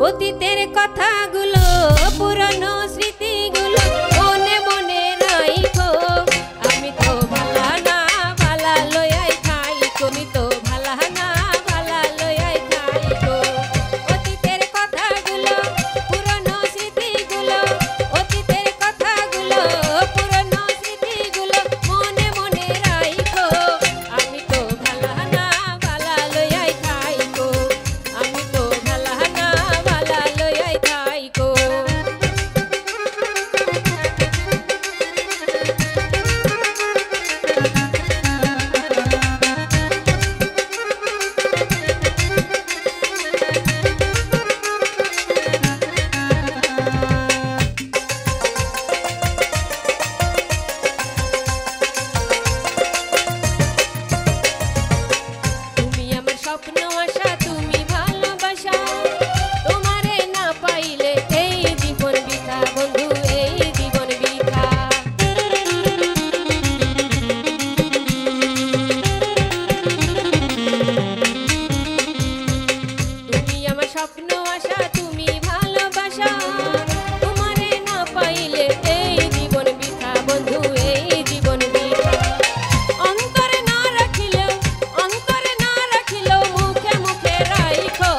অতীতের কথাগুলো পুরনো স্মৃতিগুলো মনে মনে রাইখো। আমি তো ভালা না ভালা লইয়াই খাইকো, আমি তো ভালা না ভালা লইয়াই খাইকো। অতীতের কথাগুলো পুরনো স্মৃতিগুলো, অতীতের কথাগুলো পুরনো স্মৃতিগুলো মনে মনে রাইখো। আমি তো ভালা না ভালা লইয়াই খাইকো, আমি তো ভালা না ভালা লইয়াই খাইকো। তুমি আমার স্বপ্ন আশা, তুমি ভালোবাসা, তোমারে না পাইলে এই জীবন বৃথা বন্ধু, এই জীবন বৃথা। তুমি আমার স্বপ্ন আশা, তুমি ভালোবাসা, তোমারে না পাইলে এই জীবন বৃথা বন্ধু, এই জীবন বৃথা। অন্তরে না রাখিলেও, অন্তরে না রাখিলেও মুখে মুখে রাইখো।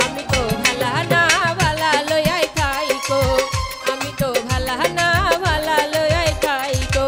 আমি তো ভালা না ভালা লইয়াই খাইকো, আমি তো ভালা না ভালা লইয়াই খাইকো।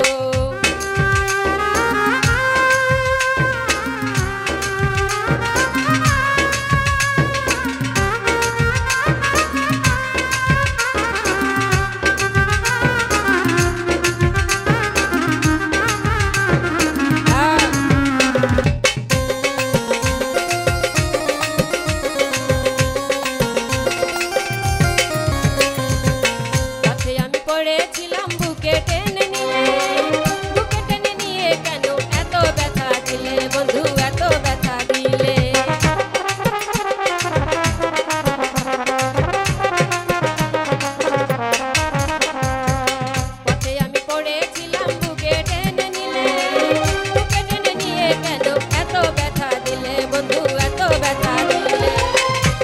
পথে আমি পড়েছিলাম, বুকে টেনে নিয়ে, বুকে টেনে নিয়ে কেন এত ব্যথা দিলে বন্ধু, এত ব্যথা দিলে। পথে আমি পড়েছিলাম, বুকে টেনে নিলে, বুকে টেনে নিয়ে কেন এত ব্যথা দিলে বন্ধু, এত ব্যথা দিলে।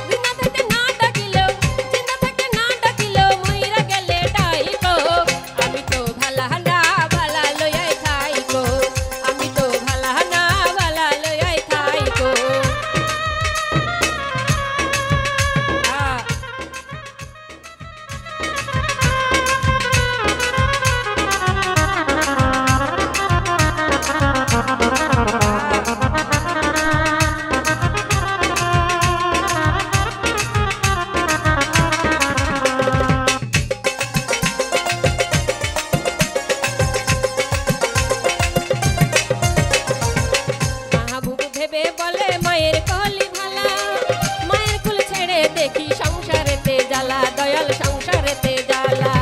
জিন্দা থেকে না ডাকিলেও, জিন্দা থেকে না ডাকিলেও মইরা গেলে ডাইকো। আমি তো ভালা না ভালা লইয়াই খাইকো, আমি তো ভালা না ভালা লইয়াই খাইকো। মাহবুব ভেবে বলে মায়ের কলি ভালা, মায়ের কুল ছেড়ে দেখি সংসারেতে জ্বালা, দয়াল সংসারেতে জ্বালা।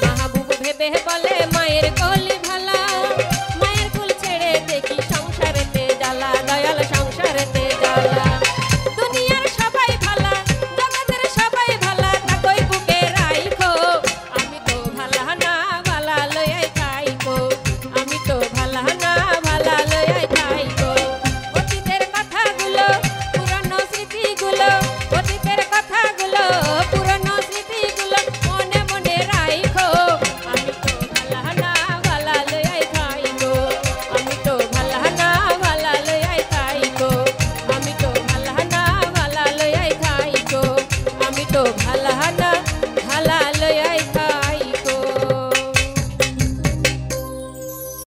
মাহবুব ভেবে বলে মায়ের কলি ভালা, মায়ের কুল ছেড়ে দেখি সংসারেতে জ্বালা, দয়াল সংসারেতে জ্বালা। দুনিয়ার সবাই ভালা, জগতের সবাই ভালা, থাকই বুকে রাইখো। আমি তো ভালা না ভালা লইয়াই খাইকো, আমি তো ভালা না ভালা লইয়াই খাইকো। অতীতের কথাগুলো পুরনো স্মৃতিগুলো, অতীতের কথাগুলো পুরনো স্মৃতিগুলো মনে মনে রাইখো। আমি তো ভালা না ভালা লইয়াই খাইকো, আমি তো ভালা না ভালা লইয়াই খাইকো, আমি তো ভালা না ভালা লইয়াই খাইকো, আমি তো ভালা